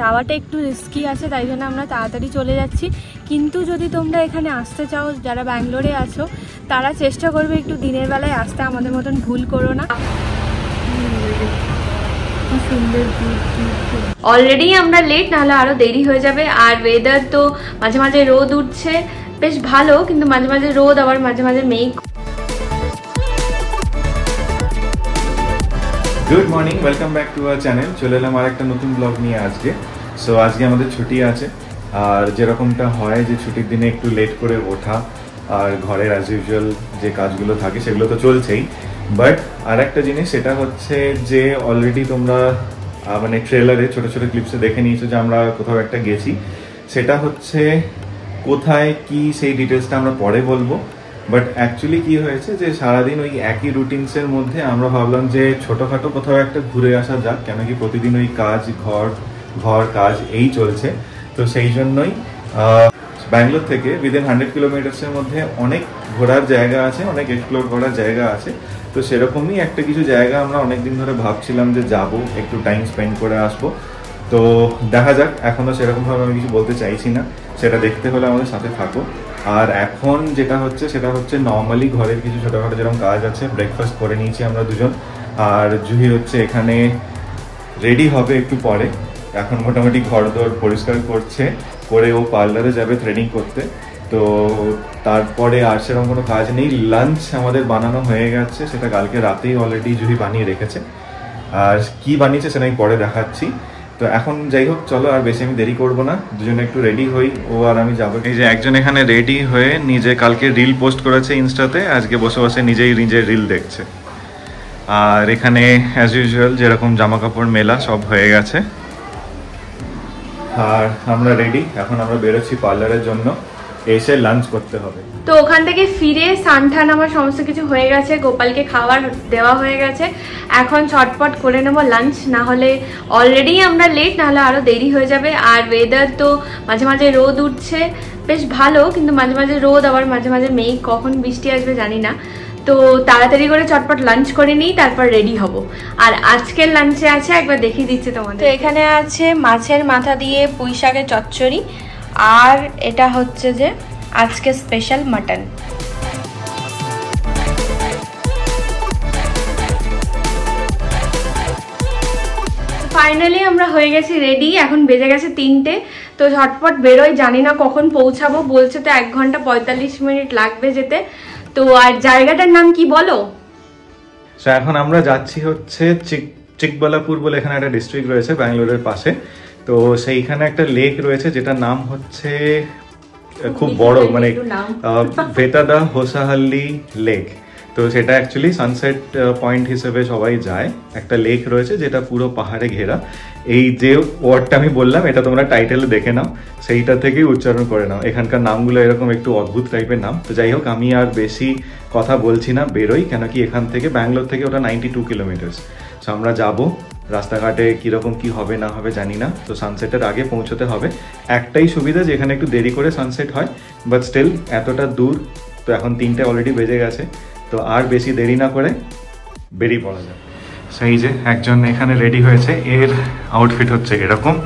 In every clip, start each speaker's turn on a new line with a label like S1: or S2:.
S1: যাওয়াটা একটু রিস্কি আছে, তাই জন্য আমরা তাড়াতাড়ি চলে যাচ্ছি। কিন্তু যদি তোমরা এখানে আসতে চাও, যারা ব্যাঙ্গালোরে আছো, তারা চেষ্টা করবে একটু দিনের বেলায় আসতে, আমাদের মতন ভুল করো না। অলরেডি আমরা লেট, নাহলে আরো দেরি হয়ে যাবে। আর ওয়েদার তো মাঝে মাঝে রোদ উঠছে, বেশ ভালো, কিন্তু মাঝে মাঝে রোদ, আবার মাঝে মাঝে মেঘ।
S2: Good morning, welcome back to our channel. চলে এলাম আর একটা নতুন ব্লগ নিয়ে আজকে। সো আজকে আমাদের ছুটি আছে, আর যেরকমটা হয় যে ছুটির দিনে একটু লেট করে ওঠা, আর ঘরের অ্যাজ ইউজুয়াল যে কাজগুলো থাকে সেগুলো তো চলছেই। বাট আর একটা জিনিস, সেটা হচ্ছে যে অলরেডি তোমরা মানে ট্রেলারে ছোটো ছোটো ক্লিপসে দেখে নিয়েছো যে আমরা কোথাও একটা গেছি। সেটা হচ্ছে কোথায় কি সেই ডিটেলসটা আমরা পরে বলবো। বাট অ্যাকচুয়ালি কি হয়েছে যে সারাদিন ওই একই রুটিনসের মধ্যে আমরা ভাবলাম যে ছোটোখাটো কোথাও একটা ঘুরে আসা যাক, কেন কি প্রতিদিন ওই কাজ, ঘর কাজ এই চলছে। তো সেই জন্যই ব্যাঙ্গালোর থেকে উইদিন 100 কিলোমিটার্সের মধ্যে অনেক ঘোরার জায়গা আছে, অনেক এক্সপ্লোর করার জায়গা আছে। তো সেরকমই একটা কিছু জায়গা আমরা অনেকদিন ধরে ভাবছিলাম যে যাব, একটু টাইম স্পেন্ড করে আসবো। তো দেখা যাক, এখনও সেরকমভাবে আমি কিছু বলতে চাইছি না, সেটা দেখতে হলে আমাদের সাথে থাকো। আর এখন যেটা হচ্ছে সেটা হচ্ছে নর্মালি ঘরের কিছু ছোটোখাটো যেরকম কাজ আছে, ব্রেকফাস্ট করে নিয়েছি আমরা দুজন। আর জুহি হচ্ছে এখানে রেডি হবে একটু পরে, এখন মোটামুটি ঘরদোর পরিষ্কার করছে, করে ও পার্লারে যাবে থ্রেডিং করতে। তো তারপরে আর সেরকম কোনো কাজ নেই। লাঞ্চ আমাদের বানানো হয়ে গেছে, সেটা কালকে রাতেই অলরেডি জুহি বানিয়ে রেখেছে। আর কি বানিয়েছে সেটা আমি পরে দেখাচ্ছি। তো এখন যাই হোক, চলো আর বেশি আমি দেরি করবো না, দুজনে একটু রেডি হই, ও আর আমি যাবো। এই যে একজন এখানে রেডি হয়ে নিজে কালকে রিল পোস্ট করেছে ইনস্টাতে, আজকে বসে বসে নিজেই নিজের রিল দেখছে। আর এখানে অ্যাজ ইউজুয়াল যেরকম জামা কাপড় মেলা সব হয়ে গেছে, আর আমরা রেডি। এখন আমরা বেরোচ্ছি পার্লারের জন্য, এসে লাঞ্চ করতে হবে।
S1: তো ওখান থেকে ফিরে সানঠান আমার সমস্ত কিছু হয়ে গেছে, গোপালকে খাবার দেওয়া হয়ে গেছে। এখন ছটপট করে নেবো লাঞ্চ, না হলে অলরেডি আমরা লেট, নাহলে আরো দেরি হয়ে যাবে। আর ওয়েদার তো মাঝে মাঝে রোদ উঠছে, বেশ ভালো, কিন্তু মাঝে মাঝে রোদ, আবার মাঝে মাঝে মেঘ, কখন বৃষ্টি আসবে জানি না। তো তাড়াতাড়ি করে চটপট লাঞ্চ করে নিই, তারপর রেডি হব। আর আজকের লাঞ্চে আছে, একবার দেখিয়ে দিচ্ছি তোমাদের। তো এখানে আছে মাছের মাথা দিয়ে পুঁই শাকের চচ্চড়ি, আর এটা হচ্ছে যে আজকে স্পেশাল মাটন। ফাইনালি আমরা হয়ে গেছি রেডি, এখন বেজে গেছে 3টে। তো ঝটপট বেরোই, জানি না কখন পৌঁছাবো, বলছে তো 1 ঘন্টা 45 মিনিট লাগবে যেতে। তো আর জায়গাটার নাম কি বলো?
S2: তো এখন আমরা যাচ্ছি হচ্ছে চিকবালাপুর বলে, এখানে একটা ডিস্ট্রিক্ট রয়েছে ব্যাঙ্গালোরের পাশে। তো সেইখানে একটা লেক রয়েছে যেটার নাম হচ্ছে খুব বড়, মানে ভেতাদা হোসাহাল্লি লেক। তো সেটা অ্যাকচুয়ালি সানসেট পয়েন্ট হিসেবে সবাই যায়। একটা লেক রয়েছে যেটা পুরো পাহাড়ে ঘেরা। এই যে ওয়ার্ডটা আমি বললাম, এটা তোমরা টাইটেলে দেখে নাও, সেইটা থেকেই উচ্চারণ করে নাও। এখানকার নামগুলো এরকম একটু অদ্ভুত টাইপের নাম। তো যাই হোক, আমি আর বেশি কথা বলছি না, বেরোই। কেন কি এখান থেকে ব্যাঙ্গালোর থেকে ওটা 92 কিলোমিটার্স। সো আমরা যাবো, রাস্তাঘাটে কীরকম কি হবে না হবে জানি না। তো সানসেটের আগে পৌঁছতে হবে। একটাই সুবিধা যে এখানে একটু দেরি করে সানসেট হয়, বাট স্টিল এতটা দূর। তো এখন 3টে অলরেডি বেজে গেছে, তো আর বেশি দেরি না করে বেরিয়ে পড়া যায়। সেই যে একজন এখানে রেডি হয়েছে, এর আউটফিট হচ্ছে এরকম।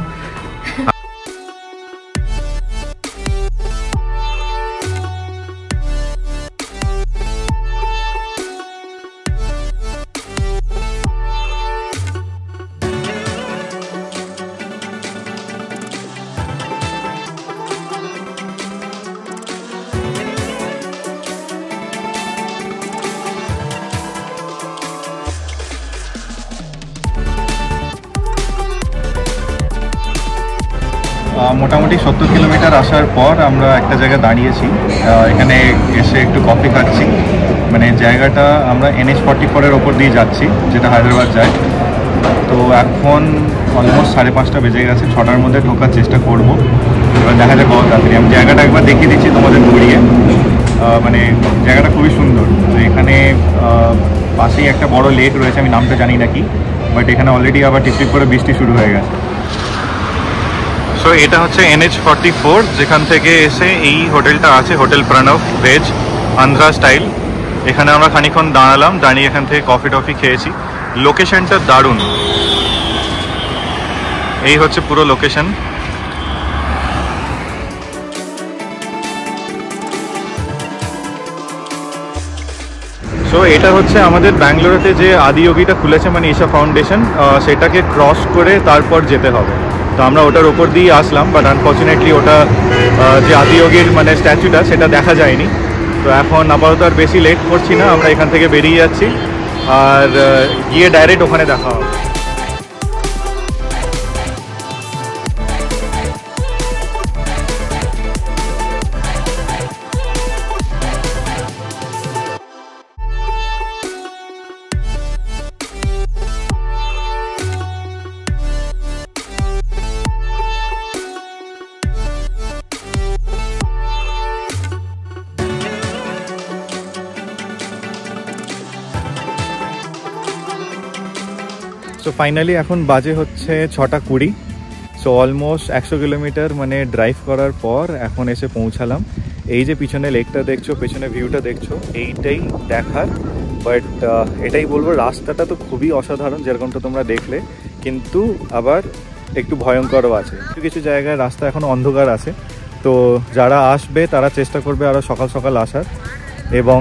S2: মোটামুটি 70 কিলোমিটার আসার পর আমরা একটা জায়গায় দাঁড়িয়েছি। এখানে এসে একটু কফি খাচ্ছি। মানে জায়গাটা আমরা NH 44-এর ওপর দিয়ে যাচ্ছি, যেটা হায়দ্রাবাদ যায়। তো এখন অলমোস্ট 5:30 বেজে গেছে, 6টার মধ্যে ঢোকার চেষ্টা করব। এবার দেখা যাক কত তাড়াতাড়ি। আমি জায়গাটা একবার দেখিয়ে দিচ্ছি তোমাদের ঘুরিয়ে। মানে জায়গাটা খুবই সুন্দর। তো এখানে পাশেই একটা বড় লেক রয়েছে, আমি নামটা জানি না কি, বাট এখানে অলরেডি আবার টিপটিপ করে বৃষ্টি শুরু হয়ে গেছে। সো এটা হচ্ছে NH 44, যেখান থেকে এসে এই হোটেলটা আছে, hotel Pranab veg Andhra style. এখানে আমরা খানিক্ষণ দাঁড়ালাম, দাঁড়িয়ে এখান থেকে কফি টফি খেয়েছি। লোকেশনটা দারুণ। এই হচ্ছে পুরো লোকেশন। সো এটা হচ্ছে আমাদের ব্যাঙ্গালোরেতে যে আদিয়োগীটা খুলেছে, মানে ঈশা ফাউন্ডেশন, সেটাকে ক্রস করে তারপর যেতে হবে। তো আমরা ওটার ওপর দিয়ে আসলাম, বাট আনফর্চুনেটলি ওটা যে আদিয়োগীর মানে স্ট্যাচুটা সেটা দেখা যায়নি। তো এখন আপাতত আর বেশি লেট করছি না, আমরা এখান থেকে বেরিয়ে যাচ্ছি আর গিয়ে ডাইরেক্ট ওখানে দেখা হবে। সো ফাইনালি এখন বাজে হচ্ছে 6:20। সো অলমোস্ট 100 কিলোমিটার মানে ড্রাইভ করার পর এখন এসে পৌঁছালাম। এই যে পিছনে লেকটা দেখছো, পেছনে ভিউটা দেখছো, এইটাই দেখার। বাট এটাই বলবো, রাস্তাটা তো খুবই অসাধারণ যেরকমটা তোমরা দেখলে, কিন্তু আবার একটু ভয়ঙ্করও আছে। কিছু কিছু জায়গায় রাস্তা এখন অন্ধকার আছে। তো যারা আসবে তারা চেষ্টা করবে আরও সকাল সকাল আসার এবং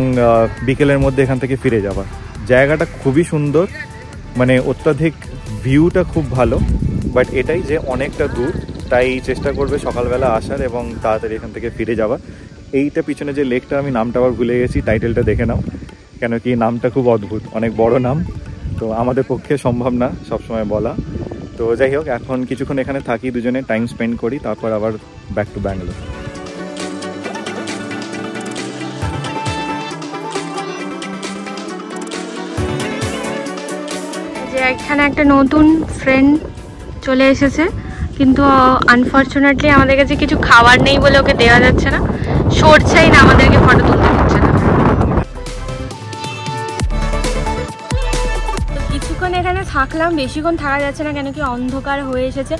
S2: বিকেলের মধ্যে এখান থেকে ফিরে যাবার। জায়গাটা খুবই সুন্দর, মানে অত্যাধিক ভিউটা খুব ভালো, বাট এটাই যে অনেকটা দূর, তাই চেষ্টা করবে সকালবেলা আসার এবং তাড়াতাড়ি এখান থেকে ফিরে যাওয়ার। এইটা পিছনে যে লেকটা, আমি নামটা আবার ভুলে গেছি, টাইটেলটা দেখে নাও, কেন কি নামটা খুব অদ্ভুত, অনেক বড় নাম, তো আমাদের পক্ষে সম্ভব না সবসময় বলা। তো যাই হোক, এখন কিছুক্ষণ এখানে থাকি, দুজনে টাইম স্পেন্ড করি, তারপর আবার ব্যাক টু ব্যাঙ্গালোর।
S1: এখানে একটা নতুন ফ্রেন্ড চলে এসেছে, কিন্তু আনফর্চুনেটলি আমাদের কাছে কিছু খাবার নেই বলে ওকে দেওয়া যাচ্ছে না, সরছেই না, আমাদেরকে ফটো তুলতে দিচ্ছে না। তো কিছুক্ষণ এখানে থাকলাম, বেশিক্ষণ থাকা যাচ্ছে না, কেন কি অন্ধকার হয়ে এসেছে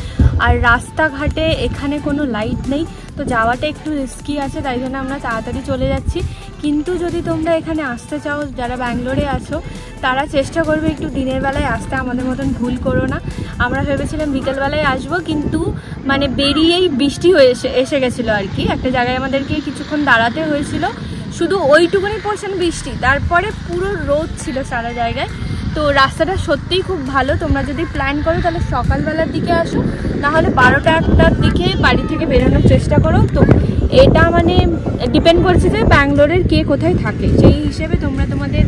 S1: আর রাস্তাঘাটে এখানে কোনো লাইট নেই, তো যাওয়াটা একটু রিস্কি আছে, তাই জন্য আমরা তাড়াতাড়ি চলে যাচ্ছি। কিন্তু যদি তোমরা এখানে আসতে চাও, যারা ব্যাঙ্গালোরে আছো, তারা চেষ্টা করবে একটু দিনের বেলায় আসতে, আমাদের মতন ভুল করো না। আমরা ভেবেছিলাম বিকেলবেলায় আসবো, কিন্তু মানে বেরিয়েই বৃষ্টি হয়ে এসে গেছিলো আর কি। একটা জায়গায় আমাদেরকে কিছুক্ষণ দাঁড়াতে হয়েছিল, শুধু ওইটুকুনি পোর্শন বৃষ্টি, তারপরে পুরো রোদ ছিল সারা জায়গায়। তো রাস্তাটা সত্যিই খুব ভালো, তোমরা যদি প্ল্যান করো তাহলে সকালবেলার দিকে আসো, নাহলে 12টা-1টার দিকে বাড়ি থেকে বেরোনোর চেষ্টা করো। তো এটা মানে ডিপেন্ড করছে যে ব্যাঙ্গালোরের কে কোথায় থাকে, সেই হিসেবে তোমরা তোমাদের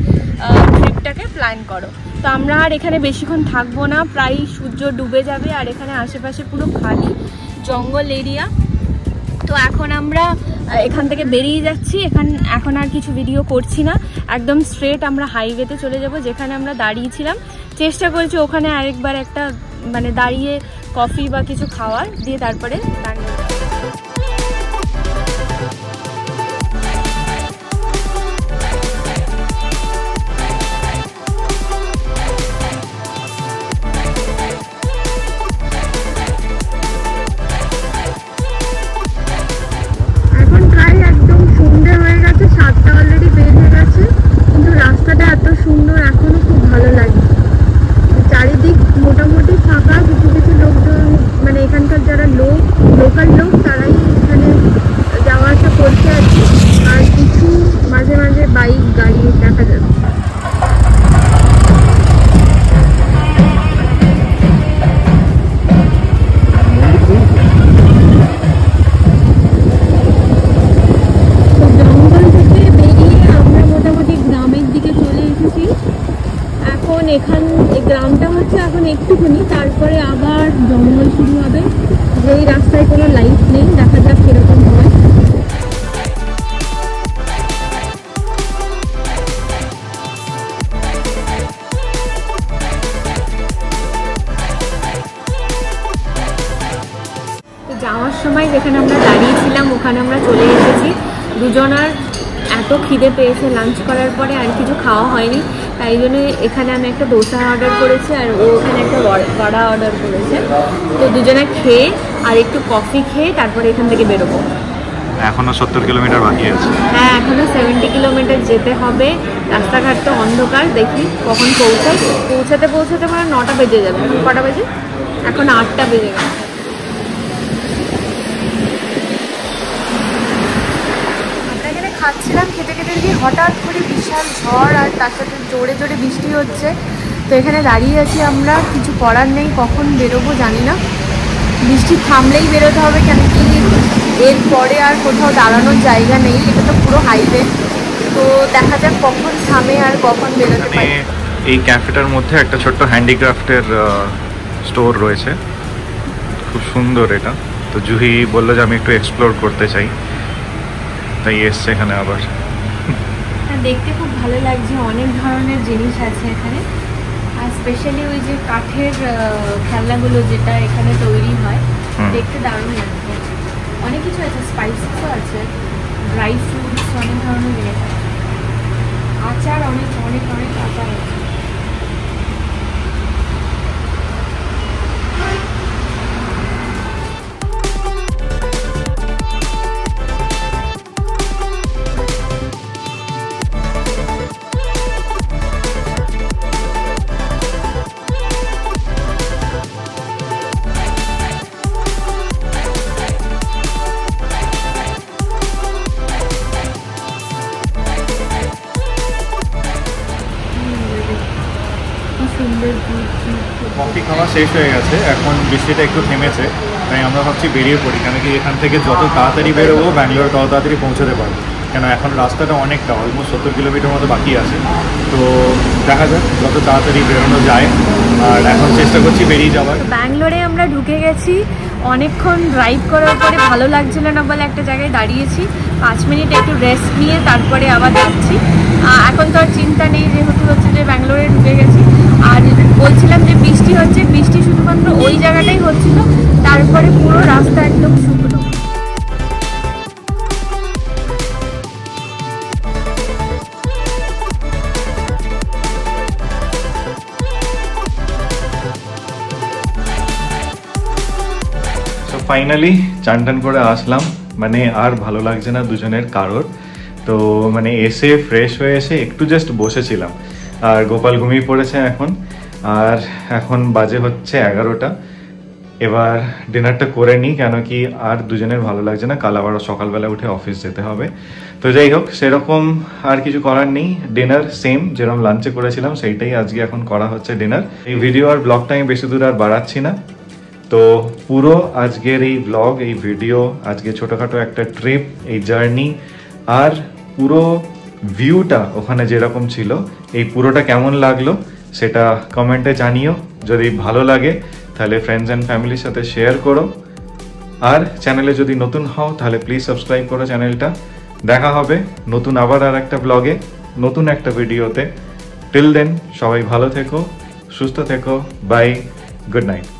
S1: ট্রিপটাকে প্ল্যান করো। তো আমরা আর এখানে বেশিক্ষণ থাকবো না, প্রায় সূর্য ডুবে যাবে, আর এখানে আশেপাশে পুরো খালি জঙ্গল এরিয়া। তো এখন আমরা এখান থেকে বেরিয়ে যাচ্ছি, এখন আর কিছু ভিডিও করছি না, একদম স্ট্রেট আমরা হাইওয়েতে চলে যাব যেখানে আমরা দাঁড়িয়েছিলাম। চেষ্টা করেছি ওখানে আরেকবার একটা মানে দাঁড়িয়ে কফি বা কিছু খাওয়ার দিয়ে তারপরে দাঁড়িয়ে। রাস্তাটা এত সুন্দর, এখনো খুব ভালো লাগে, চারিদিক মোটামুটি ফাঁকা, কিছু কিছু লোকজন মানে এখানকার যারা লোকাল লোক তারাই এখানে যাওয়া আসা করছে আর কি, আর কিছু মাঝে মাঝে বাইক গাড়ি দেখা যাচ্ছে। এই গ্রামটা হচ্ছে এখন একটুখানি, তারপরে আবার জঙ্গল শুরু হবে, যেই রাস্তায় কোনো লাইট নেই, দেখা যাক কিরকম হয়। যাওয়ার সময় যেখানে আমরা দাঁড়িয়েছিলাম ওখানে আমরা চলে এসেছি। দুজনার এত খিদে পেয়েছে, লাঞ্চ করার পরে আর কিছু খাওয়া হয়নি, তাই জন্য এখানে আমি একটা ডোসা অর্ডার করেছি আর ও ওখানে একটা বড়া অর্ডার করেছে। তো দুজনে খেয়ে আর একটু কফি খেয়ে তারপরে এখান থেকে বেরোবো।
S2: এখনো 70 কিলোমিটার বাকি আছে।
S1: হ্যাঁ, এখনো 70 কিলোমিটার যেতে হবে। রাস্তাঘাট তো অন্ধকার, দেখি কখন পৌঁছাতে পৌঁছাতে মানে 9টা বেজে যাবে। কটা বাজে? এখন 8টা বেজে গেছে। এখানে খাচ্ছিলাম, খেতে খেতে দেখি হঠাৎ করে বিশাল ঝড় আর তার সাথে জোরে জোরে বৃষ্টি হচ্ছে। তো এখানে দাঁড়িয়ে আছি আমরা, কিছু করার নেই, কখন বেরোবো জানি না। বৃষ্টি থামলেই বেরোতে হবে, কেন কি এরপরে আর কোথাও দাঁড়ানোর জায়গা নেই, এটা তো পুরো হাইওয়ে। তো দেখা যাক কখন থামে আর কখন বেরোতে পারি।
S2: এই ক্যাফেটার মধ্যে একটা ছোট্ট হ্যান্ডিক্রাফটের স্টোর রয়েছে, খুব সুন্দর এটা। তো জুহি বললো যে আমি একটু এক্সপ্লোর করতে চাই, তাই এসছে এখানে আবার।
S1: দেখতে খুব ভালো লাগছে, অনেক ধরনের জিনিস আছে এখানে। আর স্পেশালি ওই যে কাঠের খেলনাগুলো যেটা এখানে তৈরি হয়, দেখতে দারুণ লাগছে। অনেক কিছু আছে, স্পাইসেসও আছে, ড্রাই ফ্রুটস, অনেক ধরনের জিনিস আছে, আচার, অনেক অনেক অনেক আচার আছে।
S2: কফি খাওয়া শেষ হয়ে গেছে, এখন বৃষ্টিটা একটু থেমেছে, তাই আমরা ভাবছি বেরিয়ে পড়ি। কেন কি এখান থেকে যত তাড়াতাড়ি বেরোবো ব্যাঙ্গালোর তত তাড়াতাড়ি পৌঁছতে পারবো, কেন এখন রাস্তাটা অনেকটা, অলমোস্ট 70 কিলোমিটার মতো বাকি আছে। তো দেখা যাক যত তাড়াতাড়ি বেরোনো যায়, আর এখন চেষ্টা করছি বেরিয়ে যাওয়ার।
S1: ব্যাঙ্গালোরে আমরা ঢুকে গেছি, অনেকক্ষণ ড্রাইভ করার পরে ভালো লাগছিল না বলে একটা জায়গায় দাঁড়িয়েছি, 5 মিনিট একটু রেস্ট নিয়ে তারপরে আবার যাচ্ছি। এখন তো আর চিন্তা নেই, যেহেতু হচ্ছে যে ব্যাঙ্গালোরে ঢুকে গেছি। আর বলছিলাম যে বৃষ্টি হচ্ছে, বৃষ্টি শুধুমাত্র ওই জায়গাটাই হচ্ছিল, তারপরে পুরো রাস্তা একদম শুকনো।
S2: ফাইনালি চান টান করে আসলাম, মানে আর ভালো লাগছে না দুজনের কারোর। তো মানে এসে ফ্রেশ হয়ে এসে একটু জাস্ট বসেছিলাম, আর গোপাল ঘুমিয়ে পড়েছে এখন। আর এখন বাজে হচ্ছে 11টা। এবার ডিনারটা করে নিই, কেন কি আর দুজনের ভালো লাগছে না, কাল আবার সকালবেলা উঠে অফিস যেতে হবে। তো যাই হোক, সেরকম আর কিছু করার নেই। ডিনার সেম যেরকম লাঞ্চে করেছিলাম সেইটাই আজকে এখন করা হচ্ছে ডিনার। এই ভিডিও আর ব্লগটা আমি বেশি দূর আর বাড়াচ্ছি না। তো পুরো আজকের এই ব্লগ, এই ভিডিও, আজকে ছোটোখাটো একটা ট্রিপ, এই জার্নি, আর পুরো ভিউটা ওখানে যেরকম ছিল, এই পুরোটা কেমন লাগলো সেটা কমেন্টে জানিও। যদি ভালো লাগে তাহলে ফ্রেন্ডস অ্যান্ড ফ্যামিলির সাথে শেয়ার করো, আর চ্যানেলে যদি নতুন হও তাহলে প্লিজ সাবস্ক্রাইব করো চ্যানেলটা। দেখা হবে নতুন আবার আর একটা ব্লগে, নতুন একটা ভিডিওতে। টিল দেন সবাই ভালো থেকো, সুস্থ থেকো, বাই, গুড নাইট।